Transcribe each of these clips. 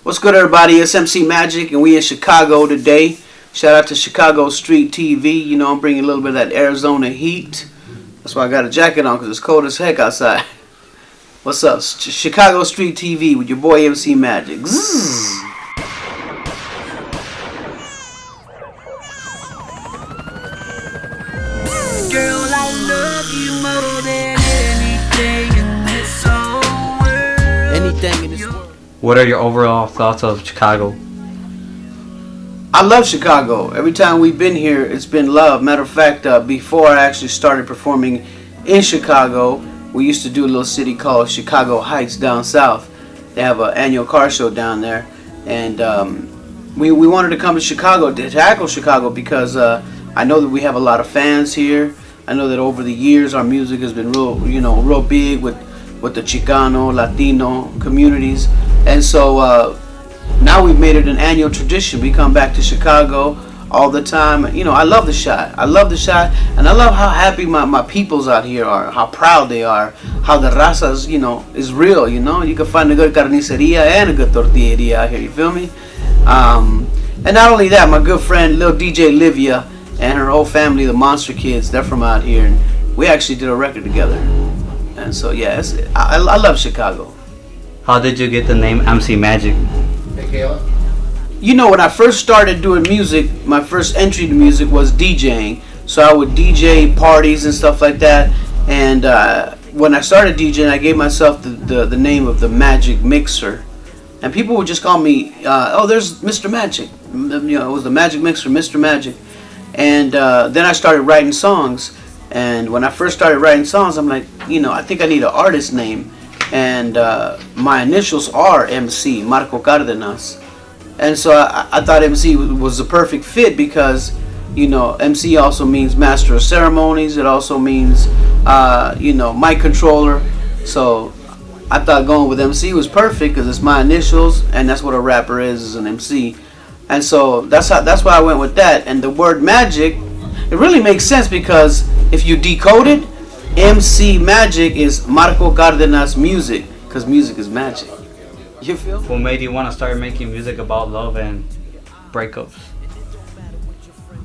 What's good, everybody? It's MC Magic, and we in Chicago today. Shout out to Chicago Street TV. You know, I'm bringing a little bit of that Arizona heat. That's why I got a jacket on, because it's cold as heck outside. What's up? Chicago Street TV with your boy MC Magic. Zzz. Girl, I love you more than anything in this whole world. Anything in this world. What are your overall thoughts of Chicago? I love Chicago. Every time we've been here, it's been love. Matter of fact, before I actually started performing in Chicago, we used to do a little city called Chicago Heights down south. They have an annual car show down there, and we wanted to come to Chicago, to tackle Chicago, because I know that we have a lot of fans here. I know that over the years our music has been real big with the Chicano, Latino communities, and so now we've made it an annual tradition. We come back to Chicago all the time. You know, I love the shot. I love the shot, and I love how happy my peoples out here are, how proud they are, how the razas, is real. You can find a good carniceria and a good tortilleria out here. You feel me? And not only that, my good friend Lil DJ Livia and her whole family, the Monster Kids, they're from out here, and we actually did a record together. And so yeah, I love Chicago. How did you get the name MC Magic? You know, when I first started doing music, my first entry to music was DJing. So I would DJ parties and stuff like that. And when I started DJing, I gave myself the name of the Magic Mixer. And people would just call me, there's Mr. Magic. It was the Magic Mixer, Mr. Magic. And then I started writing songs. And when I first started writing songs, I'm like, I think I need an artist name. And my initials are MC, Marco Cardenas. And so I thought MC was the perfect fit because, MC also means Master of Ceremonies. It also means, mic controller. So I thought going with MC was perfect because it's my initials, and that's what a rapper is an MC. And so that's why I went with that. And the word magic, it really makes sense because if you decode it, MC Magic is Marco Cardenas music, because music is magic. You feel? What made you want to start making music about love and breakups?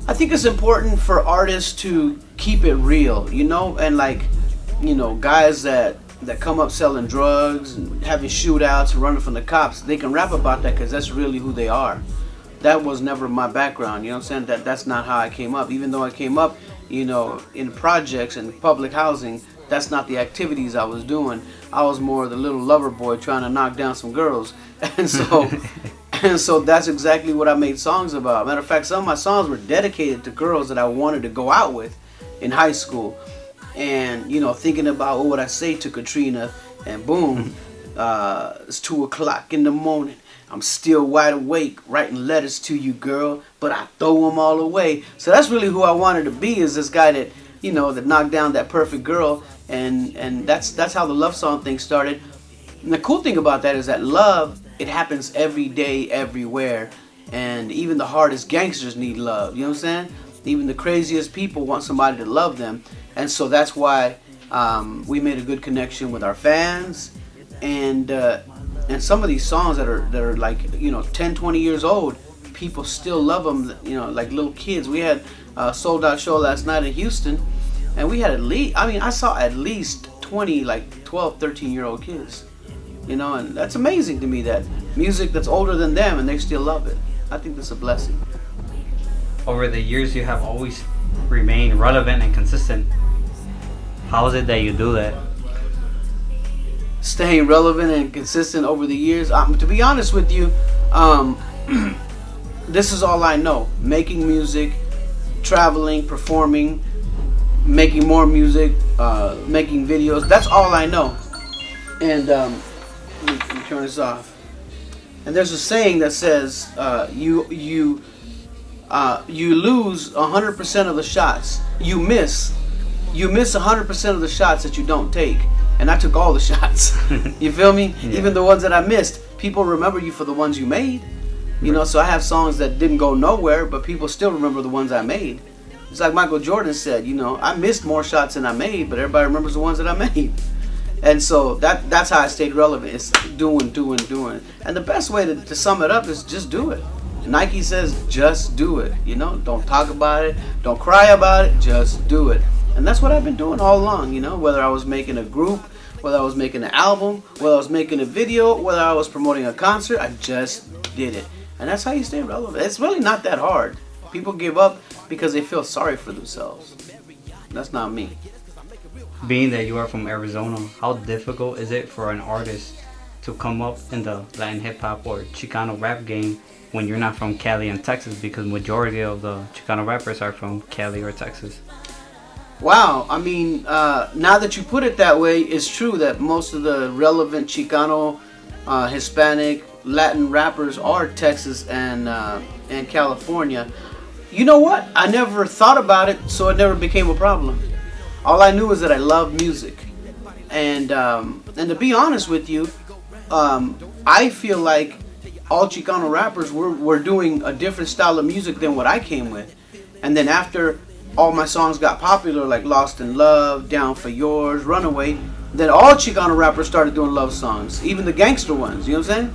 I think it's important for artists to keep it real, and guys that come up selling drugs and having shootouts and running from the cops, they can rap about that because that's really who they are. That was never my background, I'm saying? That's not how I came up. Even though I came up, in projects and public housing, that's not the activities I was doing. I was more the little lover boy trying to knock down some girls. And so that's exactly what I made songs about. Matter of fact, some of my songs were dedicated to girls that I wanted to go out with in high school. And, thinking about what would I say to Katrina, and boom, it's 2 o'clock in the morning. I'm still wide awake writing letters to you, girl, but I throw them all away. So that's really who I wanted to be, is this guy that, that knocked down that perfect girl. And that's how the love song thing started. And the cool thing about that is that love, it happens every day, everywhere. And even the hardest gangsters need love. You know what I'm saying? Even the craziest people want somebody to love them. And so that's why we made a good connection with our fans. And some of these songs that are like 10, 20 years old, people still love them, like little kids. We had a sold out show last night in Houston, and we had I saw at least 20 like 12, 13-year-old kids, and that's amazing to me, that music that's older than them and they still love it. I think that's a blessing. Over the years, you have always remained relevant and consistent. How is it that you do that? Staying relevant and consistent over the years. To be honest with you, this is all I know. Making music, traveling, performing, making more music, making videos. That's all I know. And let me turn this off. And there's a saying that says, you lose 100% of the shots. You miss 100% of the shots that you don't take. And I took all the shots. You feel me? Yeah. Even the ones that I missed, people remember you for the ones you made. So I have songs that didn't go nowhere, but people still remember the ones I made. It's like Michael Jordan said, I missed more shots than I made, but everybody remembers the ones that I made. And so that's how I stayed relevant. It's doing. And the best way to sum it up is just do it. Nike says just do it. You know, don't talk about it, don't cry about it, just do it. And that's what I've been doing all along. You know, whether I was making a group, whether I was making an album, whether I was making a video, whether I was promoting a concert, I just did it. And that's how you stay relevant. It's really not that hard. People give up because they feel sorry for themselves. That's not me. Being that you are from Arizona, how difficult is it for an artist to come up in the Latin hip hop or Chicano rap game when you're not from Cali and Texas? Because majority of the Chicano rappers are from Cali or Texas. Wow, I mean, now that you put it that way, it's true that most of the relevant Chicano, Hispanic, Latin rappers are Texas and California. You know what? I never thought about it, so it never became a problem. All I knew is that I love music, and to be honest with you, I feel like all Chicano rappers were doing a different style of music than what I came with, and then after all my songs got popular, like Lost in Love, Down for Yours, Runaway, then all Chicano rappers started doing love songs, even the gangster ones. You know what I'm saying?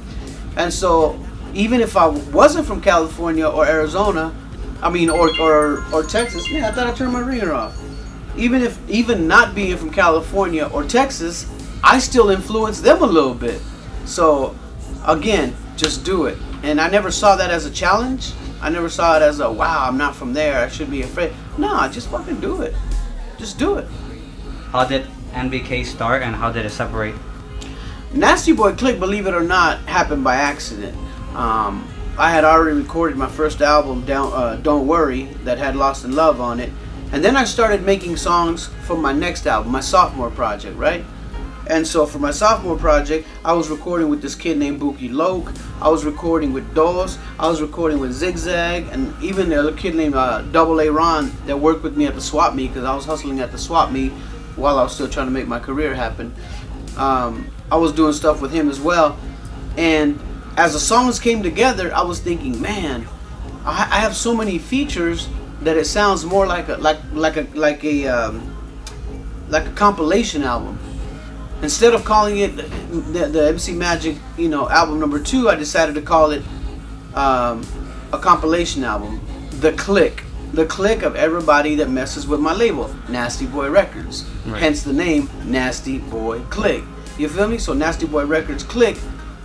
And so even if I wasn't from California or Arizona, I mean, or Texas, man, I thought I turned my ringer off. Even not being from California or Texas, I still influence them a little bit. So again, just do it. And I never saw that as a challenge. I never saw it as a, wow, I'm not from there, I should be afraid. No, just fucking do it. Just do it. How did NBK start and how did it separate? Nastboy Klick, believe it or not, happened by accident. I had already recorded my first album, Don't Worry, that had Lost in Love on it. And then I started making songs for my next album, my sophomore project, right? And so for my sophomore project, I was recording with this kid named Buki Loke. I was recording with Dos. I was recording with Zigzag. And even the other kid named Double A Ron that worked with me at the swap meet, because I was hustling at the swap meet while I was still trying to make my career happen. I was doing stuff with him as well. And as the songs came together, I was thinking, man, I have so many features that it sounds more like a compilation album. Instead of calling it the MC Magic, album number 2, I decided to call it a compilation album, The Klick of everybody that messes with my label, Nastboy Records. Right. Hence the name Nastboy Klick. You feel me? So Nastboy Records Klick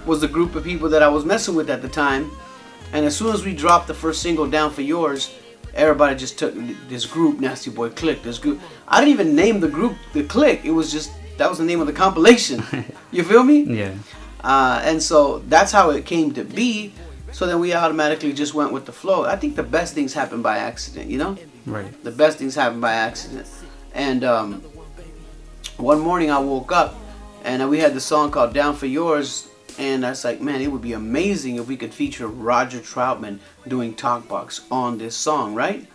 was the group of people that I was messing with at the time. And as soon as we dropped the first single, Down for Yours, everybody just took this group, Nastboy Klick, this group. I didn't even name the group The Klick. It was just, that was the name of the compilation. You feel me? Yeah. And so that's how it came to be. So then we automatically just went with the flow. I think the best things happen by accident, Right. The best things happen by accident. And one morning I woke up and we had this song called Down for Yours. And I was like, man, it would be amazing if we could feature Roger Troutman doing Talkbox on this song, right?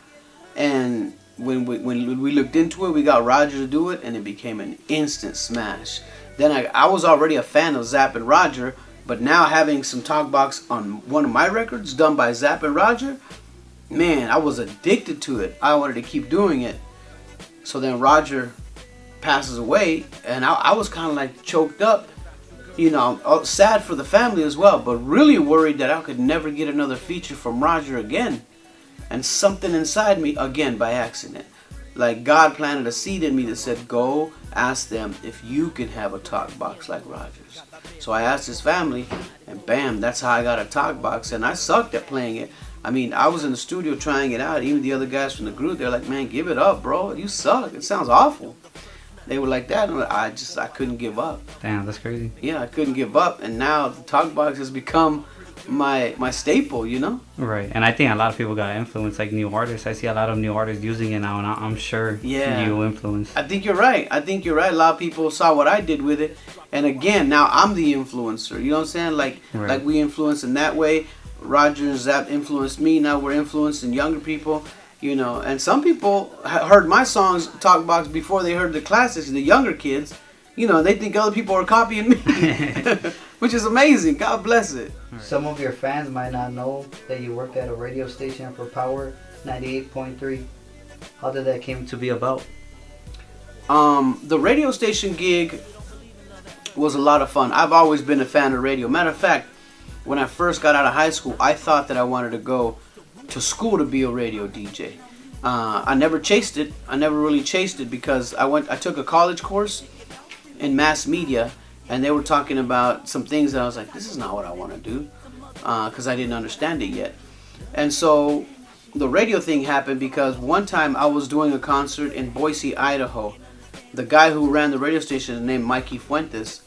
And when we looked into it, we got Roger to do it, and it became an instant smash. Then I was already a fan of Zapp and Roger, but now having some Talkbox on one of my records done by Zapp and Roger, man, I was addicted to it. I wanted to keep doing it. So then Roger passes away, and I was kind of like choked up. Sad for the family as well, but really worried that I could never get another feature from Roger again. And something inside me, again by accident, like God planted a seed in me that said, go ask them if you can have a talk box like Roger's. So I asked his family, and bam, that's how I got a talk box. And I sucked at playing it. I mean, I was in the studio trying it out. Even the other guys from the group, they're like, man, give it up, bro. You suck. It sounds awful. They were like that, and I couldn't give up. Damn, that's crazy. Yeah, I couldn't give up, and now the Talkbox has become my staple, Right, and I think a lot of people got influenced, like new artists. I see a lot of new artists using it now, and I'm sure you influenced. I think you're right. A lot of people saw what I did with it, and again, now I'm the influencer. You know what I'm saying? Like we influenced in that way. Roger and Zapp influenced me. Now we're influencing younger people. And some people heard my songs, Talkbox, before they heard the classics, the younger kids. They think other people are copying me, which is amazing. God bless it. Some of your fans might not know that you work at a radio station for Power 98.3. How did that came to be about? The radio station gig was a lot of fun. I've always been a fan of radio. Matter of fact, when I first got out of high school, I thought that I wanted to go to school to be a radio DJ. I never chased it. I never really chased it because I took a college course in mass media, and they were talking about some things that I was like, this is not what I want to do, because I didn't understand it yet. And so the radio thing happened because one time I was doing a concert in Boise, Idaho. The guy who ran the radio station, named Mikey Fuentes,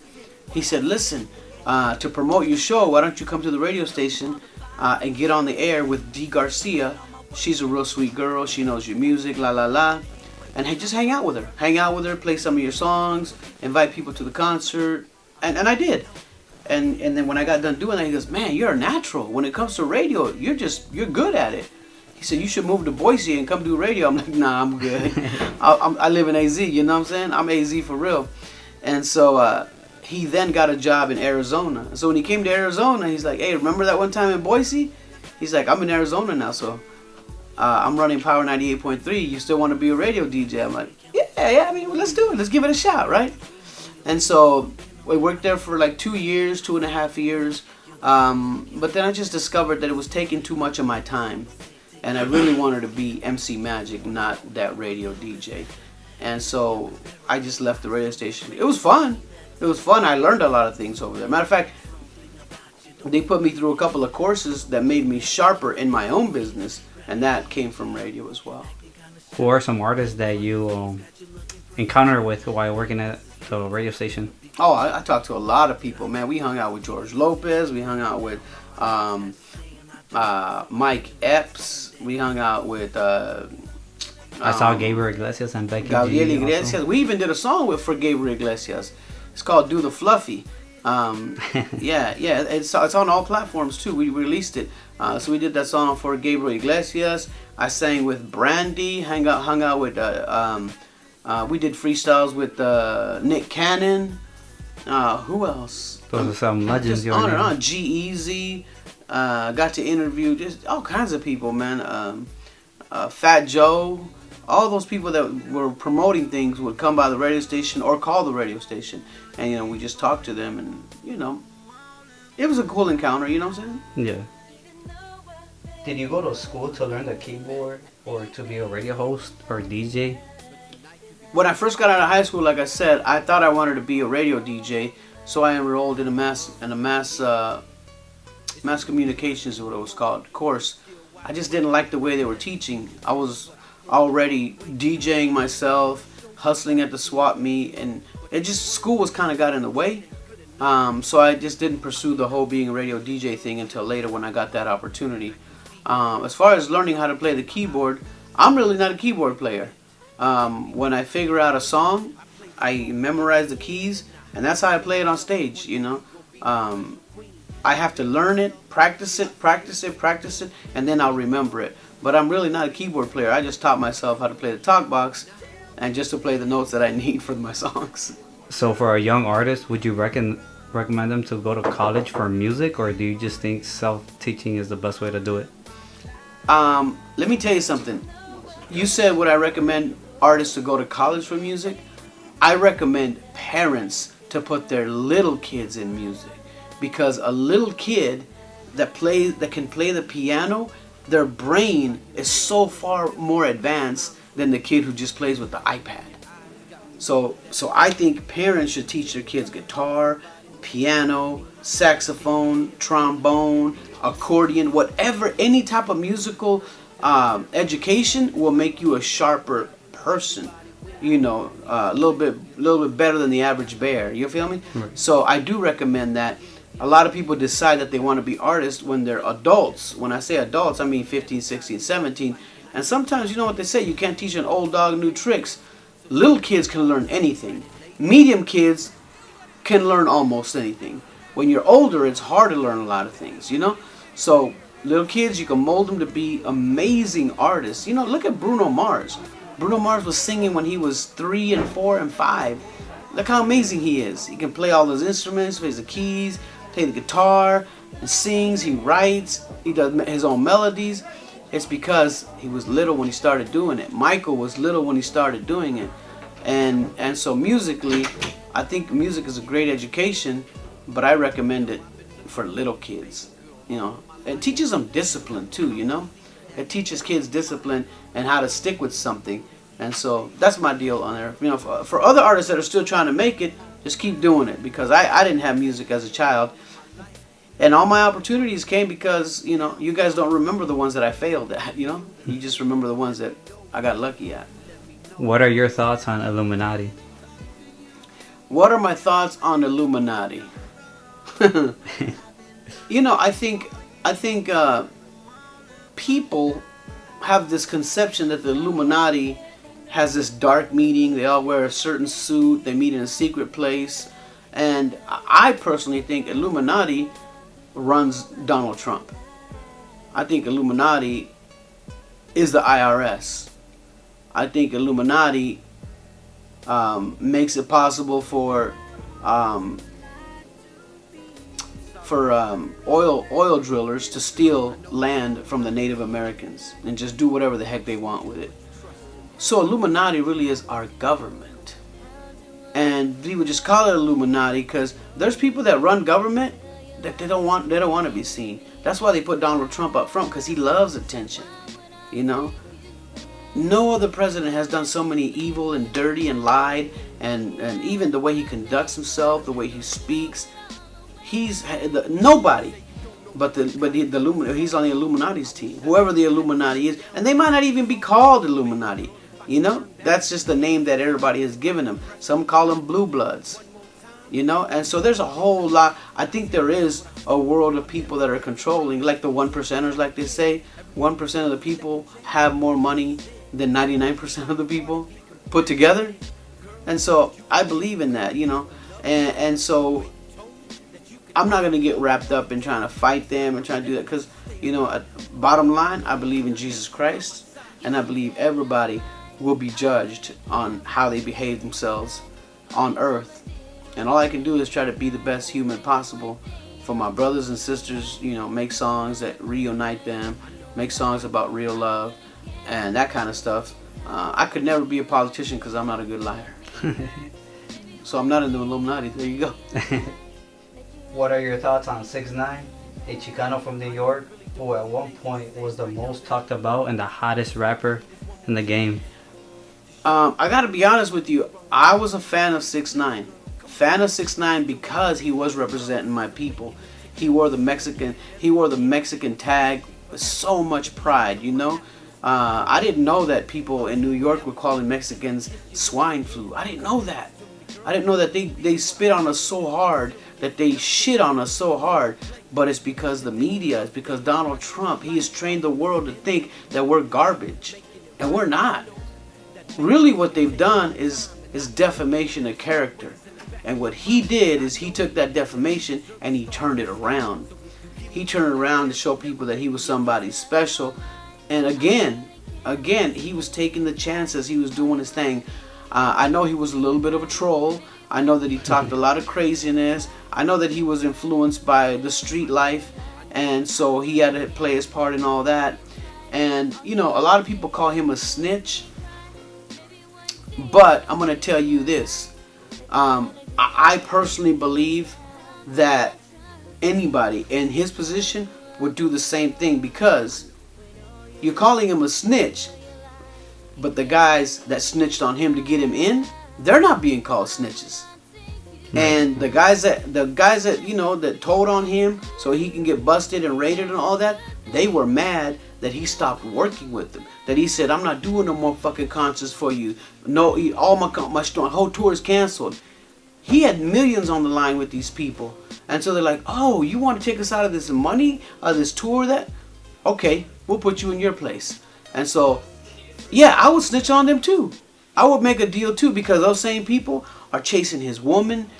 he said, listen, to promote your show, why don't you come to the radio station and get on the air with Dee Garcia. She's a real sweet girl. She knows your music, la la la. And just hang out with her. Hang out with her, play some of your songs, invite people to the concert. And I did. And then when I got done doing that, he goes, man, you're a natural. When it comes to radio, you're good at it. He said, you should move to Boise and come do radio. I'm like, nah, I'm good. I live in AZ, you know what I'm saying? I'm AZ for real. And so he then got a job in Arizona. So when he came to Arizona, he's like, hey, remember that one time in Boise? He's like, I'm in Arizona now, so I'm running Power 98.3. You still want to be a radio DJ? I'm like, yeah, I mean, let's do it. Let's give it a shot, right? And so we worked there for like 2 years, 2.5 years. But then I just discovered that it was taking too much of my time. And I really wanted to be MC Magic, not that radio DJ. And so I just left the radio station. It was fun. It was fun. I learned a lot of things over there. Matter of fact, they put me through a couple of courses that made me sharper in my own business. And that came from radio as well. Who are some artists that you encounter with while working at the radio station? Oh, I talked to a lot of people, man. We hung out with George Lopez. We hung out with Mike Epps. We hung out with I saw Gabriel Iglesias and Becky Gabriel G Iglesias. also. We even did a song for Gabriel Iglesias. It's called Do the Fluffy. Yeah, it's on all platforms too. We released it. So we did that song for Gabriel Iglesias. I sang with Brandy. Hung out with. We did freestyles with Nick Cannon. Who else? Those are some legends. Just on and on. G-Eazy. Got to interview just all kinds of people, man. Fat Joe. All those people that were promoting things would come by the radio station or call the radio station, and we just talked to them, and it was a cool encounter. You know what I'm saying? Yeah. Did you go to school to learn the keyboard or to be a radio host? Or DJ? When I first got out of high school, like I said, I thought I wanted to be a radio DJ, so I enrolled in a mass communications is what it was called course. I just didn't like the way they were teaching. I was already DJing myself, hustling at the swap meet, and school was kind of got in the way. So I just didn't pursue the whole being a radio DJ thing until later when I got that opportunity. As far as learning how to play the keyboard, I'm really not a keyboard player. When I figure out a song, I memorize the keys, and that's how I play it on stage, I have to learn it, practice it, and then I'll remember it. But I'm really not a keyboard player. I just taught myself how to play the talk box and just to play the notes that I need for my songs. So for a young artist, would you recommend them to go to college for music, or do you just think self-teaching is the best way to do it? Let me tell you something. You said would I recommend artists to go to college for music? I recommend parents to put their little kids in music, because a little kid that can play the piano, their brain is so far more advanced than the kid who just plays with the iPad. So I think parents should teach their kids guitar, piano, saxophone, trombone, accordion, whatever, any type of musical education will make you a sharper person. A little bit better than the average bear. You feel me? Right. So I do recommend that. A lot of people decide that they want to be artists when they're adults. When I say adults, I mean 15, 16, 17. And sometimes, you know what they say, you can't teach an old dog new tricks. Little kids can learn anything. Medium kids can learn almost anything. When you're older, it's hard to learn a lot of things, So little kids, you can mold them to be amazing artists. Look at Bruno Mars. Bruno Mars was singing when he was 3 and 4 and 5. Look how amazing he is. He can play all those instruments, plays the keys, play the guitar, and sings, he writes, he does his own melodies. It's because he was little when he started doing it. Michael was little when he started doing it. And so musically, I think music is a great education, but I recommend it for little kids. You know, it teaches them discipline too. You know, it teaches kids discipline and how to stick with something. And so that's my deal on there. You know, for other artists that are still trying to make it, just keep doing it, because I didn't have music as a child. And all my opportunities came because, you know, you guys don't remember the ones that I failed at, you know? You just remember the ones that I got lucky at. What are your thoughts on Illuminati? What are my thoughts on Illuminati? You know, I think people have this conception that the Illuminati has this dark meeting. They all wear a certain suit. They meet in a secret place. And I personally think Illuminati runs Donald Trump. I think Illuminati is the IRS. I think Illuminati makes it possible for oil drillers to steal land from the Native Americans and just do whatever the heck they want with it. So Illuminati really is our government. And we would just call it Illuminati because there's people that run government that they don't want to be seen. That's why they put Donald Trump up front, because he loves attention. You know, no other president has done so many evil and dirty and lied, and even the way he conducts himself, the way he speaks. He's nobody, but he's on the Illuminati's team. Whoever the Illuminati is, and they might not even be called Illuminati. You know, that's just the name that everybody has given them. Some call them blue bloods. You know, and so there's a whole lot. I think there is a world of people that are controlling, like the 1%ers, like they say. 1% of the people have more money than 99% of the people put together. And so I believe in that, you know. And so I'm not going to get wrapped up in trying to fight them and trying to do that, because, you know, bottom line, I believe in Jesus Christ, and I believe everybody will be judged on how they behave themselves on earth. And all I can do is try to be the best human possible for my brothers and sisters, you know, make songs that reunite them, make songs about real love and that kind of stuff. I could never be a politician because I'm not a good liar. So I'm not in the Illuminati. There you go. What are your thoughts on 6ix9ine, a Chicano from New York, who at one point was the most Talked about and the hottest rapper in the game? I gotta be honest with you. I was a fan of 6ix9ine. Fan of 6ix9ine because he was representing my people. He wore the Mexican tag with so much pride, you know. I didn't know that people in New York were calling Mexicans swine flu. I didn't know that. I didn't know that they spit on us so hard, that they shit on us so hard. But it's because the media, it's because Donald Trump, he has trained the world to think that we're garbage. And we're not. Really what they've done is defamation of character. And what he did is he took that defamation and he turned it around. He turned it around to show people that he was somebody special. And again, he was taking the chances. He was doing his thing. I know he was a little bit of a troll. I know that he talked a lot of craziness. I know that he was influenced by the street life. And so he had to play his part in all that. And, you know, a lot of people call him a snitch. But I'm going to tell you this. I personally believe that anybody in his position would do the same thing, because you're calling him a snitch, but the guys that snitched on him to get him in, they're not being called snitches. And the guys that you know, that told on him so he can get busted and raided and all that, they were mad that he stopped working with them. That he said, I'm not doing no more fucking concerts for you. No, all my whole tour is canceled. He had millions on the line with these people. And so they're like, oh, you want to take us out of this money, out of this tour? That okay, we'll put you in your place. And so, yeah, I would snitch on them too. I would make a deal too, because those same people are chasing his woman,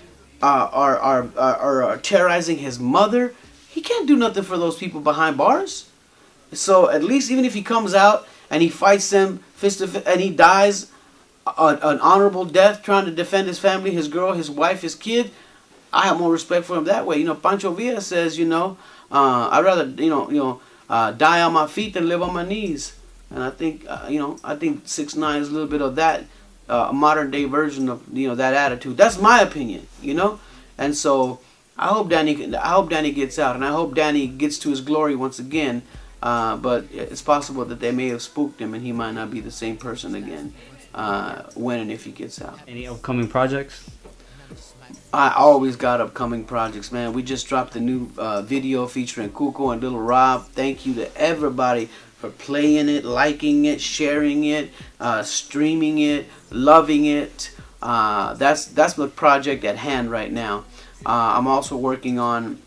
are terrorizing his mother. He can't do nothing for those people behind bars. So at least even if he comes out and he fights them fist to fist and he dies an honorable death trying to defend his family, his girl, his wife, his kid, I have more respect for him that way. You know, Pancho Villa says, you know, I'd rather die on my feet than live on my knees. And I think I think 6ix9ine is a little bit of that a modern day version of that attitude. That's my opinion, and so I hope Danny gets out, and I hope Danny gets to his glory once again. But it's possible that they may have spooked him, and he might not be the same person again when and if he gets out. Any upcoming projects? I always got upcoming projects, man. We just dropped a new video featuring Cuco and Little Rob. Thank you to everybody for playing it, liking it, sharing it, streaming it, loving it. That's the project at hand right now. I'm also working on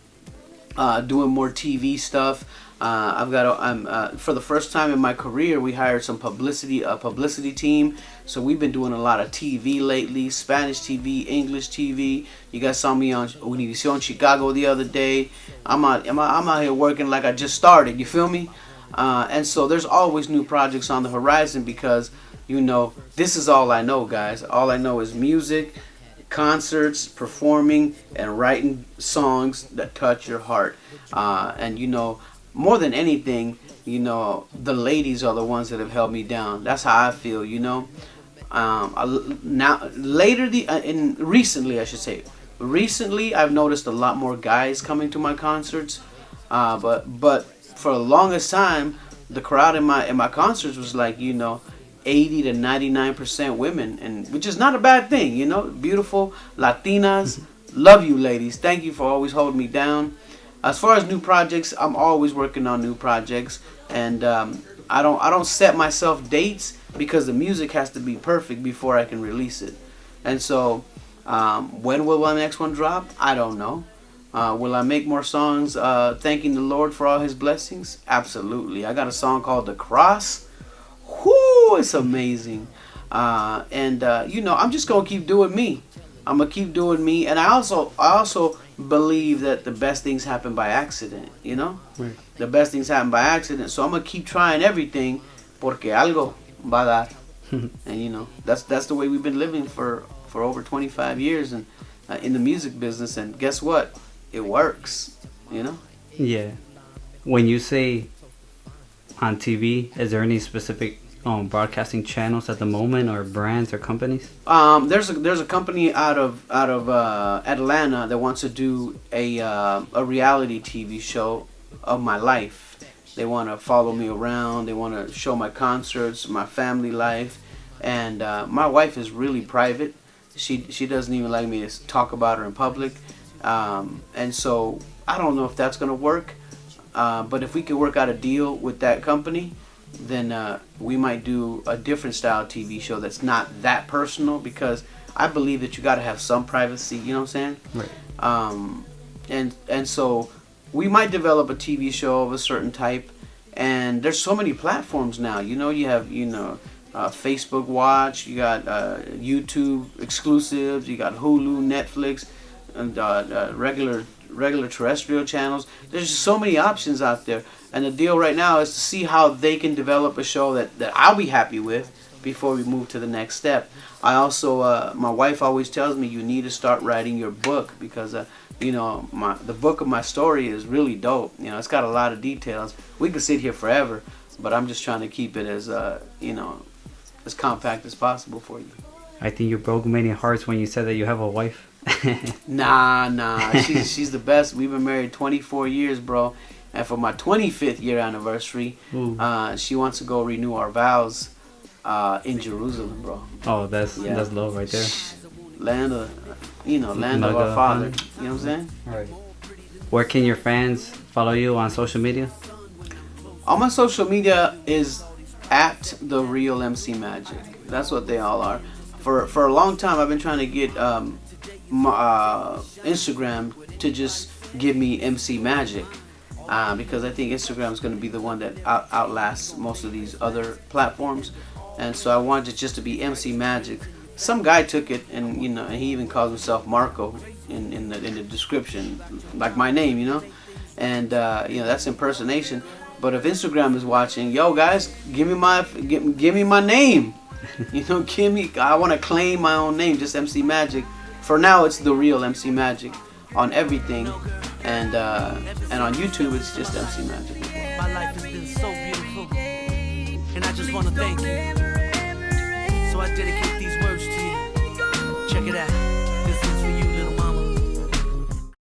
doing more TV stuff. For the first time in my career, we hired a publicity team. So we've been doing a lot of TV lately, Spanish TV, English TV. You guys saw me on Univision Chicago the other day. I'm out here working like I just started. You feel me? And so there's always new projects on the horizon because this is all I know, guys. All I know is music, concerts, performing, and writing songs that touch your heart. And more than anything, the ladies are the ones that have held me down. That's how I feel, Recently, I've noticed a lot more guys coming to my concerts. But for the longest time, the crowd in my concerts was like, 80 to 99% women, and which is not a bad thing, Beautiful Latinas, love you, ladies. Thank you for always holding me down. As far as new projects, I'm always working on new projects, and I don't set myself dates because the music has to be perfect before I can release it. And so, when will my next one drop? I don't know. Will I make more songs thanking the Lord for all His blessings? Absolutely. I got a song called "The Cross." Whoo, it's amazing. I'm just gonna keep doing me. I'm gonna keep doing me, and I also believe that the best things happen by accident. Right. The best things happen by accident. So I'm gonna keep trying everything, porque algo va a dar. And that's the way we've been living for over 25 years, and in the music business. And guess what? It works. Yeah. When you say on TV, is there any specific broadcasting channels at the moment, or brands or companies? There's a company out of Atlanta that wants to do a reality TV show of my life. They want to follow me around. They want to show my concerts, my family life, and my wife is really private. She doesn't even like me to talk about her in public, and so I don't know if that's gonna work. But if we could work out a deal with that company, then we might do a different style TV show that's not that personal, because I believe that you got to have some privacy. You know what I'm saying? Right. And so we might develop a TV show of a certain type. And there's so many platforms now. You have Facebook Watch. You got YouTube exclusives. You got Hulu, Netflix, and regular terrestrial channels. There's just so many options out there, and the deal right now is to see how they can develop a show that I'll be happy with before we move to the next step. I also my wife always tells me you need to start writing your book, because the book of my story is really dope. It's got a lot of details. We could sit here forever, but I'm just trying to keep it as as compact as possible for you. I think you broke many hearts when you said that you have a wife. Nah. She's the best. We've been married 24 years, bro. And for my 25th year anniversary, she wants to go renew our vows in Jerusalem, bro. Oh, that's love right there. Land of our Father. You know what I'm saying? All right. Where can your fans follow you on social media? All my social media is at The Real MC Magic. That's what they all are. For a long time, I've been trying to get my Instagram to just give me MC Magic, because I think Instagram is going to be the one that outlasts most of these other platforms, and so I wanted it just to be MC Magic. Some guy took it, and and he even calls himself Marco in the description, like my name, and that's impersonation. But if Instagram is watching, yo guys, give me my name. I want to claim my own name, just MC Magic. For now, it's The Real MC Magic on everything, and on YouTube, it's just MC Magic. My life has been so beautiful, and I just want to thank you. So I dedicate these words to you. Check it out.